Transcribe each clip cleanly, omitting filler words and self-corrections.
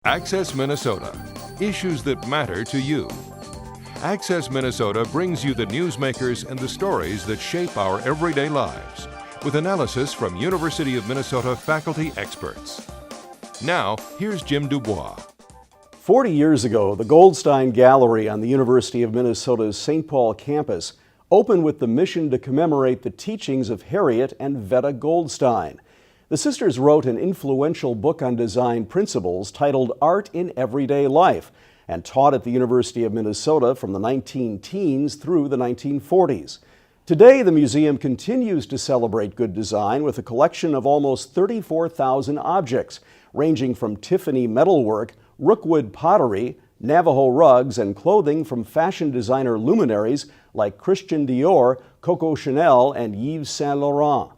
Access Minnesota. Issues that matter to you. Access Minnesota brings you the newsmakers and the stories that shape our everyday lives, with analysis from University of Minnesota faculty experts. Now, here's Jim Dubois. 40 years ago, the Goldstein Gallery on the University of Minnesota's St. Paul campus opened with the mission to commemorate the teachings of Harriet and Veta Goldstein. The sisters wrote an influential book on design principles titled Art in Everyday Life and taught at the University of Minnesota from the 19-teens through the 1940s. Today, the museum continues to celebrate good design with a collection of almost 34,000 objects, ranging from Tiffany metalwork, Rookwood pottery, Navajo rugs, and clothing from fashion designer luminaries like Christian Dior, Coco Chanel, and Yves Saint Laurent.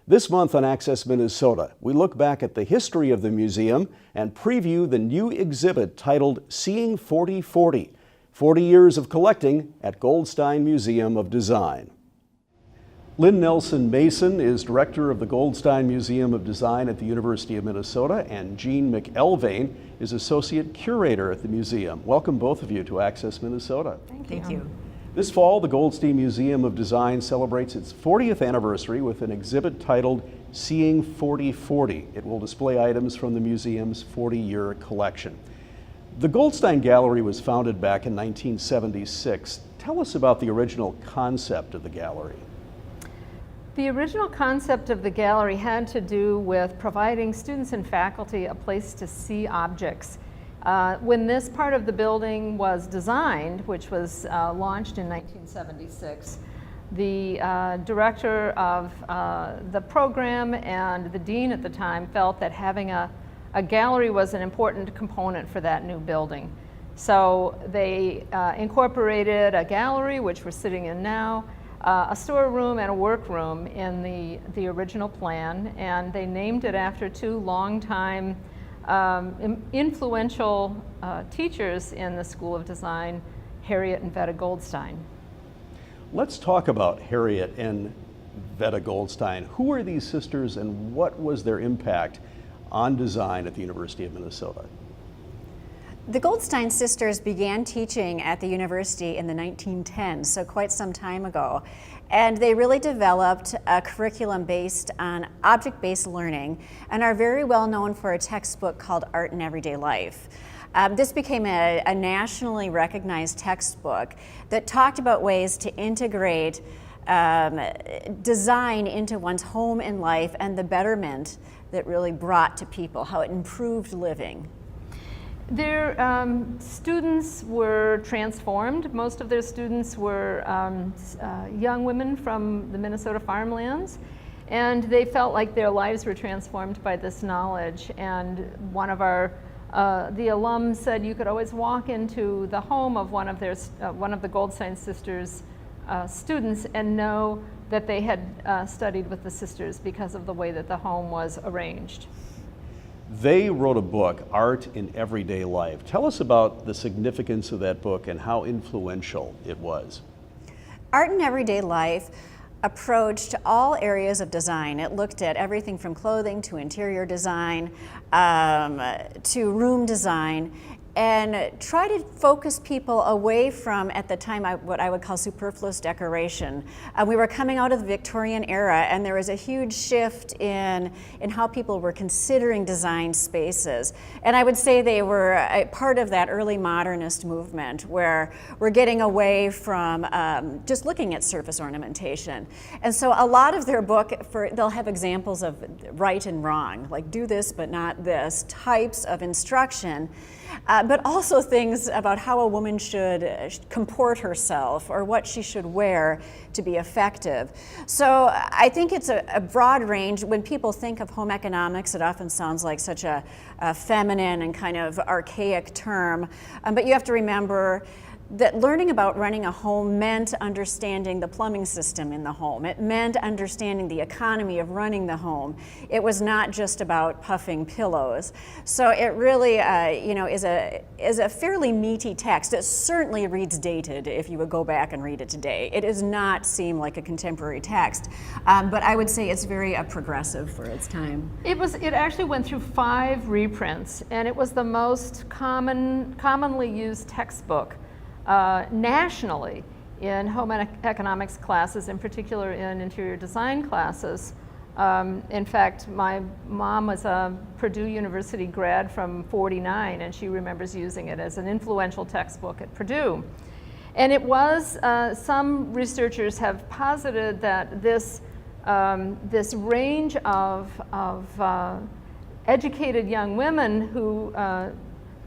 This month on Access Minnesota, we look back at the history of the museum and preview the new exhibit titled Seeing 4040, 40 Years of Collecting at Goldstein Museum of Design. Lynn Nelson Mason is director of the Goldstein Museum of Design at the University of Minnesota, and Jean McElvain is associate curator at the museum. Welcome both of you to Access Minnesota. Thank you. This fall, the Goldstein Museum of Design celebrates its 40th anniversary with an exhibit titled Seeing 4040. It will display items from the museum's 40-year collection. The Goldstein Gallery was founded back in 1976. Tell us about the original concept of the gallery. The original concept of the gallery had to do with providing students and faculty a place to see objects. When this part of the building was designed, which was launched in 1976, the director of the program and the dean at the time felt that having a gallery was an important component for that new building. So they incorporated a gallery, which we're sitting in now, a storeroom and a workroom in the original plan, and they named it after two longtime influential teachers in the School of Design, Harriet and Veta Goldstein. Let's talk about Harriet and Veta Goldstein. Who are these sisters and what was their impact on design at the University of Minnesota? The Goldstein Sisters began teaching at the university in the 1910s, so quite some time ago. And they really developed a curriculum based on object-based learning and are very well known for a textbook called Art in Everyday Life. This became a nationally recognized textbook that talked about ways to integrate design into one's home and life and the betterment that really brought to people, how it improved living. Their students were transformed. Most of their students were young women from the Minnesota farmlands, and they felt like their lives were transformed by this knowledge. And one of the alums said you could always walk into the home of one of the Goldstein Sisters students and know that they had studied with the sisters because of the way that the home was arranged. They wrote a book, Art in Everyday Life. Tell us about the significance of that book and how influential it was. Art in Everyday Life approached all areas of design. It looked at everything from clothing to interior design to room design, and try to focus people away from, at the time, what I would call superfluous decoration. We were coming out of the Victorian era, and there was a huge shift in how people were considering design spaces. And I would say they were a part of that early modernist movement, where we're getting away from just looking at surface ornamentation. And so a lot of their book, they'll have examples of right and wrong, like do this but not this, types of instruction. But also things about how a woman should comport herself or what she should wear to be effective. So I think it's a broad range. When people think of home economics, it often sounds like such a feminine and kind of archaic term. But you have to remember that learning about running a home meant understanding the plumbing system in the home. It meant understanding the economy of running the home. It was not just about puffing pillows. So it really, is a fairly meaty text. It certainly reads dated if you would go back and read it today. It does not seem like a contemporary text, but I would say it's very progressive for its time. It actually went through 5 reprints, and it was the most commonly used textbook nationally in home economics classes, in particular in interior design classes. In fact, my mom was a Purdue University grad from '49, and she remembers using it as an influential textbook at Purdue. And it was, some researchers have posited that this range of educated young women who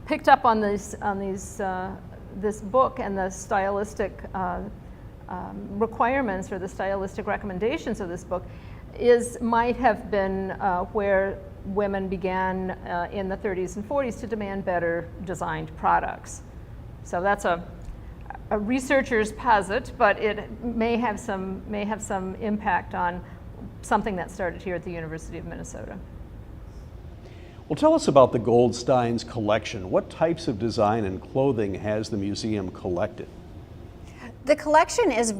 picked up on this book and the stylistic requirements or the stylistic recommendations of this book might have been where women began in the 30s and 40s to demand better designed products. So that's a researcher's posit, but it may have some impact on something that started here at the University of Minnesota. Well, tell us about the Goldstein's collection. What types of design and clothing has the museum collected? The collection is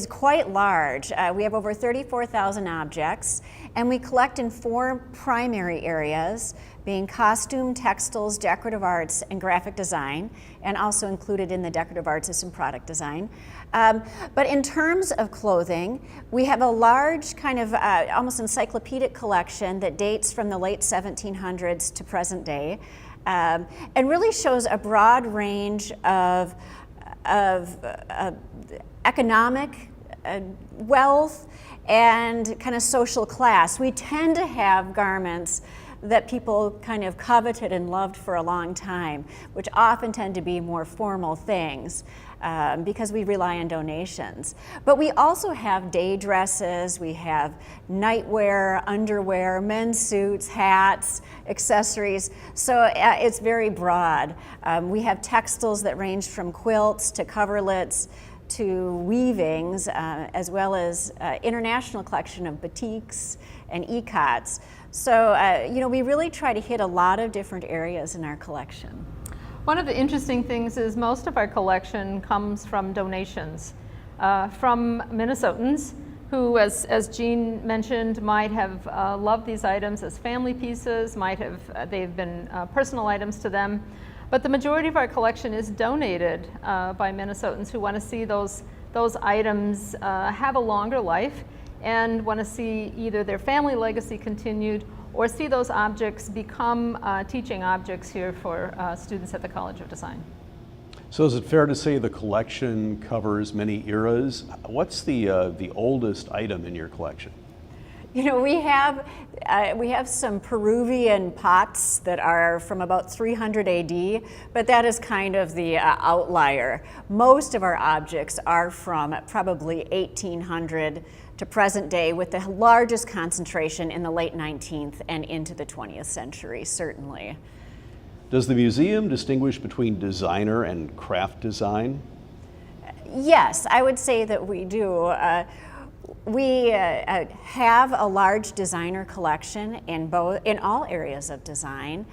quite large. We have over 34,000 objects, and we collect in 4 primary areas, being costume, textiles, decorative arts, and graphic design, and also included in the decorative arts is some product design. But in terms of clothing, we have a large kind of almost encyclopedic collection that dates from the late 1700s to present day, and really shows a broad range of economic wealth and kind of social class. We tend to have garments that people kind of coveted and loved for a long time, which often tend to be more formal things because we rely on donations. But we also have day dresses, we have nightwear, underwear, men's suits, hats, accessories, so it's very broad. We have textiles that range from quilts to coverlets to weavings, as well as international collection of batiks and ikats. So, we really try to hit a lot of different areas in our collection. One of the interesting things is most of our collection comes from donations from Minnesotans who, as Jean mentioned, might have loved these items as family pieces, they've been personal items to them. But the majority of our collection is donated by Minnesotans who want to see those items have a longer life and want to see either their family legacy continued or see those objects become teaching objects here for students at the College of Design. So is it fair to say the collection covers many eras? What's the oldest item in your collection? We have some Peruvian pots that are from about 300 AD, but that is kind of the outlier. Most of our objects are from probably 1800 to present day, with the largest concentration in the late 19th and into the 20th century, certainly. Does the museum distinguish between designer and craft design? Yes, I would say that we do. We have a large designer collection in all areas of design.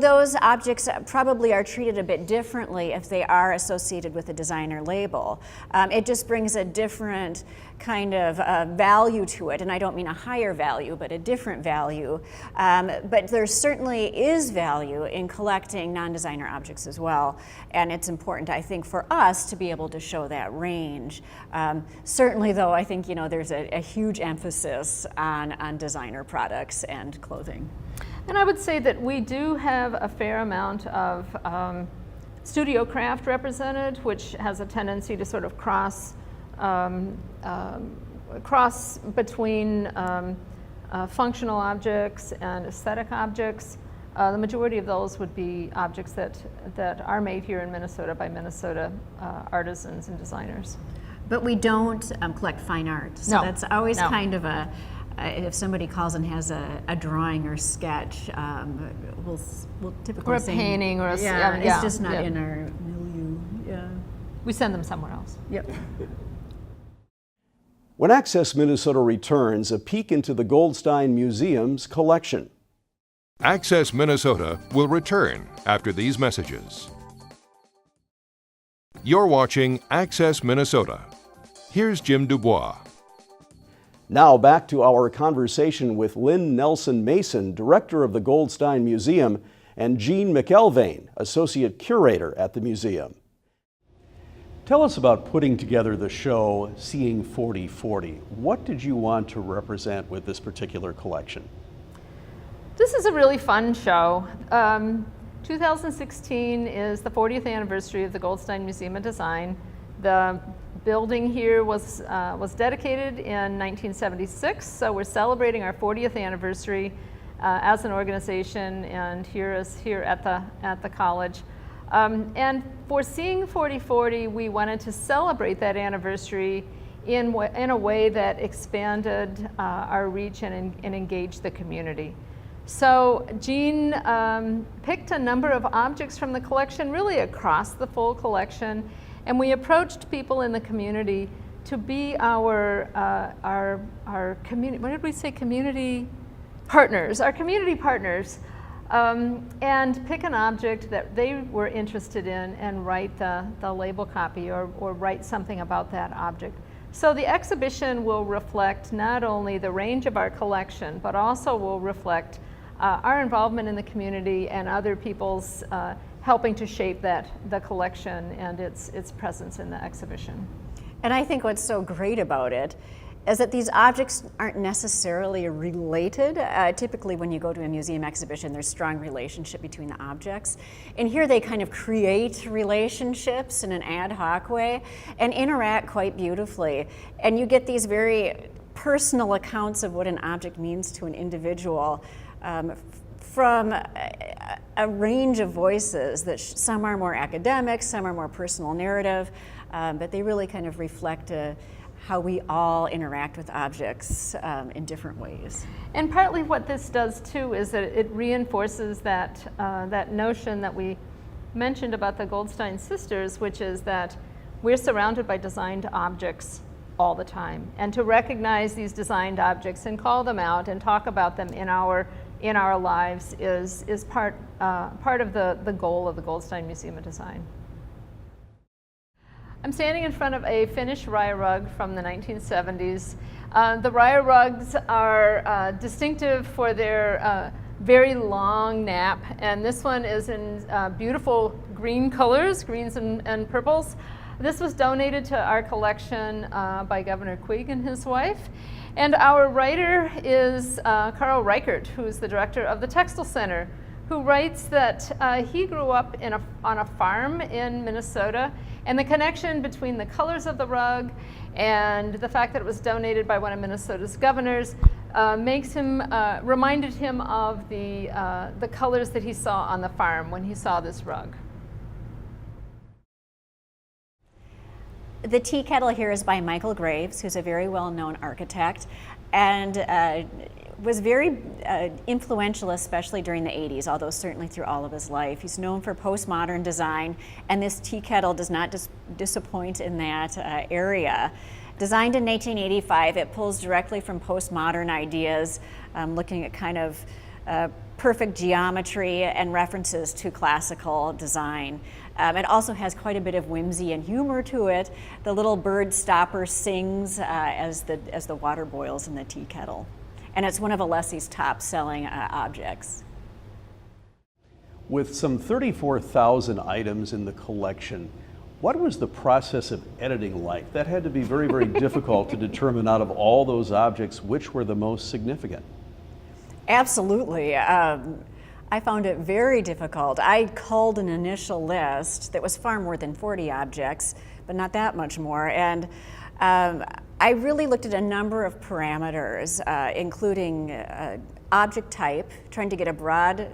Those objects probably are treated a bit differently if they are associated with a designer label. It just brings a different kind of value to it, and I don't mean a higher value, but a different value. But there certainly is value in collecting non-designer objects as well, and it's important, I think, for us to be able to show that range. Certainly, though, I think there's a huge emphasis on designer products and clothing. And I would say that we do have a fair amount of studio craft represented, which has a tendency to sort of cross between functional objects and aesthetic objects. The majority of those would be objects that are made here in Minnesota by Minnesota artisans and designers. But we don't collect fine art, so No. that's always No. kind of if somebody calls and has a drawing or sketch, we'll typically or a say, painting or a it's just not in our milieu. Yeah, we send them somewhere else. Yep. When Access Minnesota returns, a peek into the Goldstein Museum's collection. Access Minnesota will return after these messages. You're watching Access Minnesota. Here's Jim Dubois. Now back to our conversation with Lynn Nelson Mason, director of the Goldstein Museum, and Jean McElvain, associate curator at the museum. Tell us about putting together the show Seeing 4040. What did you want to represent with this particular collection? This is a really fun show. 2016 is the 40th anniversary of the Goldstein Museum of Design. The building here was dedicated in 1976, so we're celebrating our 40th anniversary as an organization, and here at the college. And for Seeing 4040, we wanted to celebrate that anniversary in a way that expanded our reach and engaged the community. So Jean picked a number of objects from the collection, really across the full collection, and we approached people in the community to be our community. What did we say? Community partners. Our community partners, and pick an object that they were interested in and write the label copy or write something about that object. So the exhibition will reflect not only the range of our collection, but also will reflect our involvement in the community and other people's helping to shape the collection and its presence in the exhibition. And I think what's so great about it is that these objects aren't necessarily related. Typically when you go to a museum exhibition, there's strong relationship between the objects. And here they kind of create relationships in an ad hoc way and interact quite beautifully. And you get these very personal accounts of what an object means to an individual from a range of voices that some are more academic, some are more personal narrative, but they really kind of reflect how we all interact with objects in different ways. And partly what this does too is that it reinforces that notion that we mentioned about the Goldstein Sisters, which is that we're surrounded by designed objects all the time. And to recognize these designed objects and call them out and talk about them in our lives is part of the goal of the Goldstein Museum of Design. I'm standing in front of a Finnish rye rug from the 1970s. The rye rugs are distinctive for their very long nap, and this one is in beautiful green colors, greens and purples. This was donated to our collection by Governor Quigg and his wife. And our writer is Carl Reichert, who's the director of the Textile Center, who writes that he grew up on a farm in Minnesota, and the connection between the colors of the rug and the fact that it was donated by one of Minnesota's governors reminded him of the colors that he saw on the farm when he saw this rug. The tea kettle here is by Michael Graves, who's a very well-known architect, and was very influential, especially during the 80s, although certainly through all of his life. He's known for postmodern design, and this tea kettle does not disappoint in that area. Designed in 1985, it pulls directly from postmodern ideas, looking at kind of perfect geometry and references to classical design. It also has quite a bit of whimsy and humor to it. The little bird stopper sings as the water boils in the tea kettle. And it's one of Alessi's top-selling objects. With some 34,000 items in the collection, what was the process of editing like? That had to be very, very difficult to determine out of all those objects which were the most significant. Absolutely. I found it very difficult. I culled an initial list that was far more than 40 objects, but not that much more. And I really looked at a number of parameters, including object type, trying to get a broad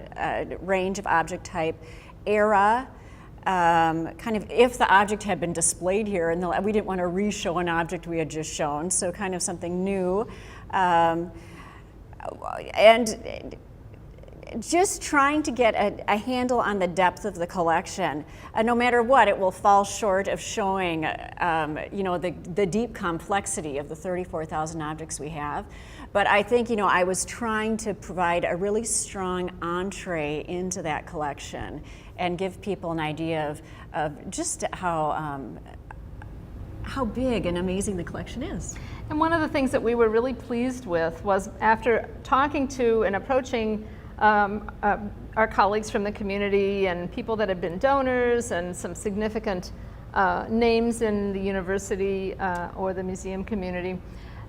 range of object type, era, kind of if the object had been displayed here, and we didn't want to re-show an object we had just shown, so kind of something new. and just trying to get a handle on the depth of the collection. No matter what, it will fall short of showing the deep complexity of the 34,000 objects we have. But I think, I was trying to provide a really strong entree into that collection and give people an idea of just how big and amazing the collection is. And one of the things that we were really pleased with was, after talking to and approaching our colleagues from the community and people that have been donors and some significant names in the university or the museum community,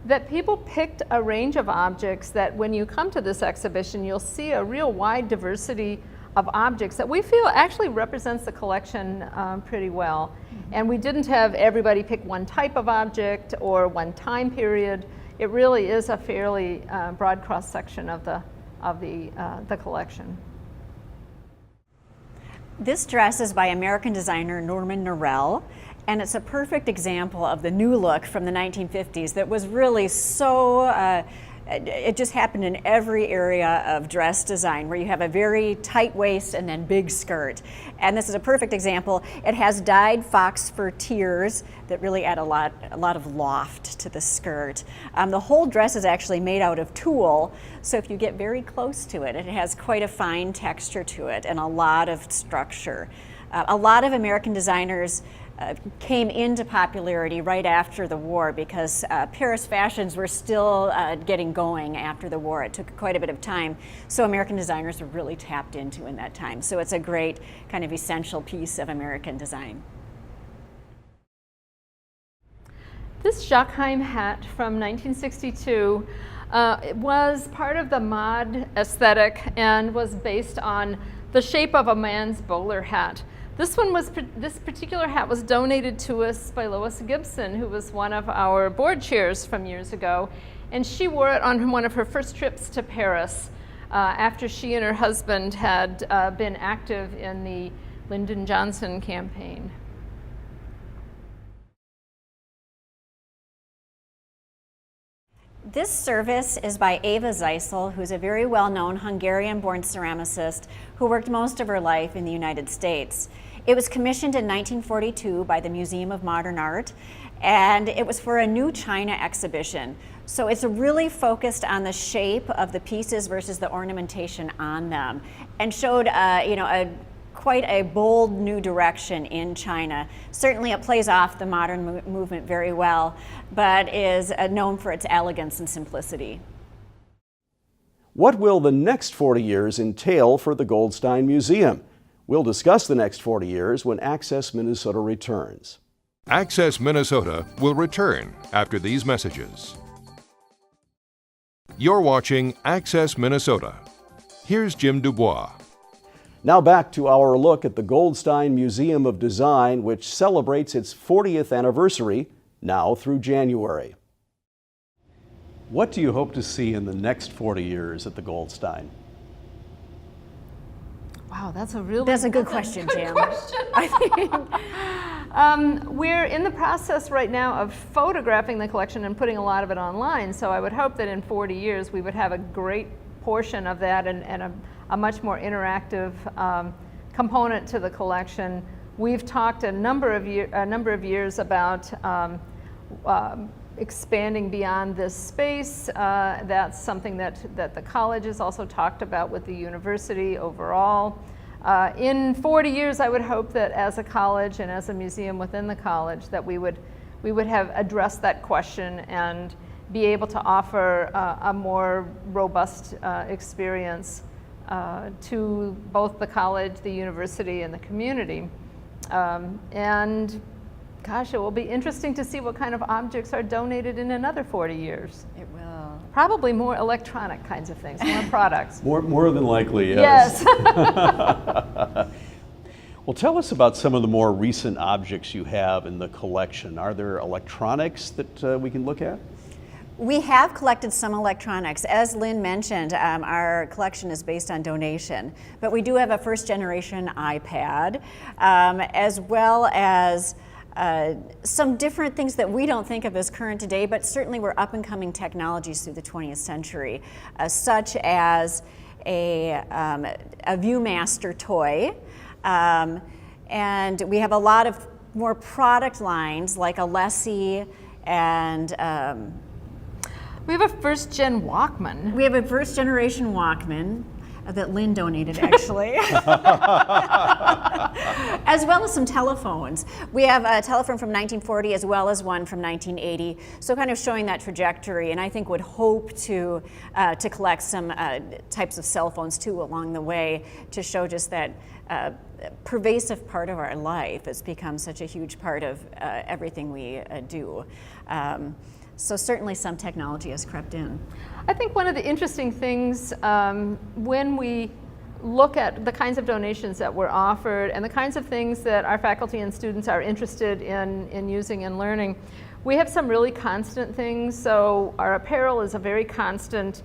that people picked a range of objects that when you come to this exhibition, you'll see a real wide diversity of objects that we feel actually represents the collection pretty well. Mm-hmm. And we didn't have everybody pick one type of object or one time period. It really is a fairly broad cross-section of the collection. This dress is by American designer Norman Norell, and it's a perfect example of the new look from the 1950s that was really so, it just happened in every area of dress design, where you have a very tight waist and then big skirt. And this is a perfect example. It has dyed fox fur tiers that really add a lot of loft to the skirt. The whole dress is actually made out of tulle, so if you get very close to it, it has quite a fine texture to it and a lot of structure. A lot of American designers came into popularity right after the war, because Paris fashions were still getting going after the war. It took quite a bit of time, so American designers were really tapped into in that time. So it's a great kind of essential piece of American design. This Jacques Im hat from 1962 it was part of the mod aesthetic and was based on the shape of a man's bowler hat. This particular hat was donated to us by Lois Gibson, who was one of our board chairs from years ago, and she wore it on one of her first trips to Paris after she and her husband had been active in the Lyndon Johnson campaign. This service is by Eva Zeisel, who's a very well-known Hungarian-born ceramicist who worked most of her life in the United States. It was commissioned in 1942 by the Museum of Modern Art, and it was for a new China exhibition. So it's really focused on the shape of the pieces versus the ornamentation on them, and showed quite a bold new direction in China. Certainly it plays off the modern movement very well, but is known for its elegance and simplicity. What will the next 40 years entail for the Goldstein Museum? We'll discuss the next 40 years when Access Minnesota returns. Access Minnesota will return after these messages. You're watching Access Minnesota. Here's Jim Dubois. Now back to our look at the Goldstein Museum of Design, which celebrates its 40th anniversary now through January. What do you hope to see in the next 40 years at the Goldstein? Wow, that's a good question, Jim. I think we're in the process right now of photographing the collection and putting a lot of it online. So I would hope that in 40 years we would have a great portion of that and a much more interactive component to the collection. We've talked a number of years about expanding beyond this space. That's something that the college has also talked about with the university overall. In 40 years, I would hope that as a college and as a museum within the college, that we would have addressed that question and be able to offer a more robust experience to both the college, the university, and the community. And gosh, it will be interesting to see what kind of objects are donated in another 40 years. It will. Probably more electronic kinds of things, more products. More than likely, yes. Well, tell us about some of the more recent objects you have in the collection. Are there electronics that we can look at? We have collected some electronics. As Lynn mentioned, our collection is based on donation, but we do have a first generation iPad, as well as some different things that we don't think of as current today, but certainly were up-and-coming technologies through the 20th century, such as a Viewmaster toy. And we have a lot of more product lines like a Lessie and we have a first-gen Walkman. we have a first-generation Walkman that Lynn donated, actually, as well as some telephones. We have a telephone from 1940 as well as one from 1980, so kind of showing that trajectory, and I think would hope to collect some types of cell phones too along the way to show just that pervasive part of our life. It's become such a huge part of everything we do. So certainly some technology has crept in. I think one of the interesting things when we look at the kinds of donations that were offered and the kinds of things that our faculty and students are interested in using and learning, we have some really constant things. So our apparel is a very constant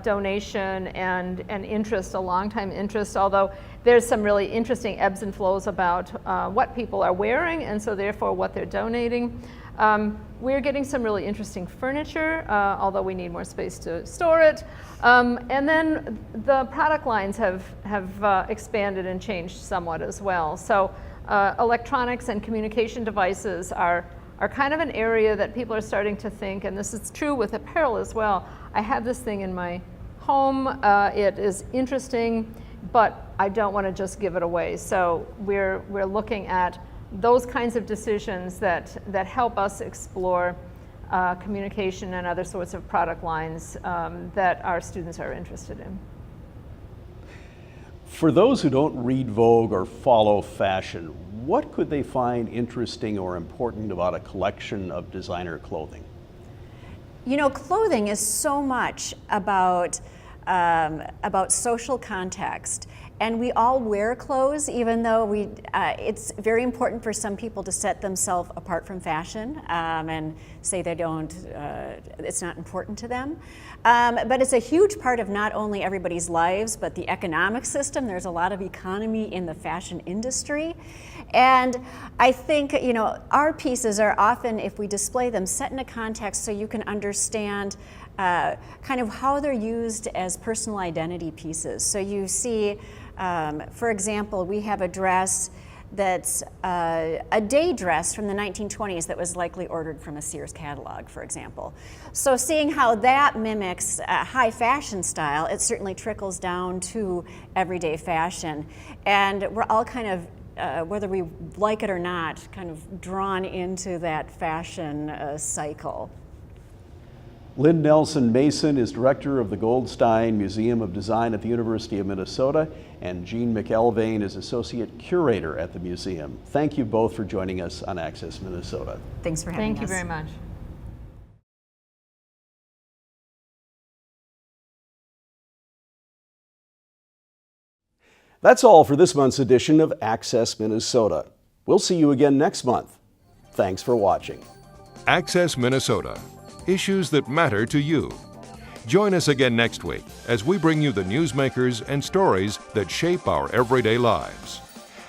donation and interest, a long-time interest, although there's some really interesting ebbs and flows about what people are wearing and so therefore what they're donating. We're getting some really interesting furniture, although we need more space to store it. And then the product lines have expanded and changed somewhat as well. So electronics and communication devices are kind of an area that people are starting to think, and this is true with apparel as well. I have this thing in my home, it is interesting, but I don't want to just give it away. So we're looking at those kinds of decisions that help us explore communication and other sorts of product lines that our students are interested in. For those who don't read Vogue or follow fashion, what could they find interesting or important about a collection of designer clothing? You know, clothing is so much about social context. And we all wear clothes, even though it's very important for some people to set themselves apart from fashion and say they don't, it's not important to them. But it's a huge part of not only everybody's lives, but the economic system. There's a lot of economy in the fashion industry. And I think, you know, our pieces are often, if we display them, set in a context so you can understand kind of how they're used as personal identity pieces. So you see, for example, we have a dress that's a day dress from the 1920s that was likely ordered from a Sears catalog, for example. So seeing how that mimics high fashion style, it certainly trickles down to everyday fashion. And we're all kind of, whether we like it or not, kind of drawn into that fashion cycle. Lynn Nelson Mason is director of the Goldstein Museum of Design at the University of Minnesota, and Jean McElvain is associate curator at the museum. Thank you both for joining us on Access Minnesota. Thanks for having us. Thank you very much. That's all for this month's edition of Access Minnesota. We'll see you again next month. Thanks for watching. Access Minnesota. Issues that matter to you. Join us again next week as we bring you the newsmakers and stories that shape our everyday lives.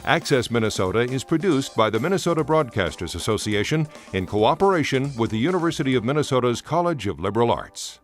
Access Minnesota is produced by the Minnesota Broadcasters Association in cooperation with the University of Minnesota's College of Liberal Arts.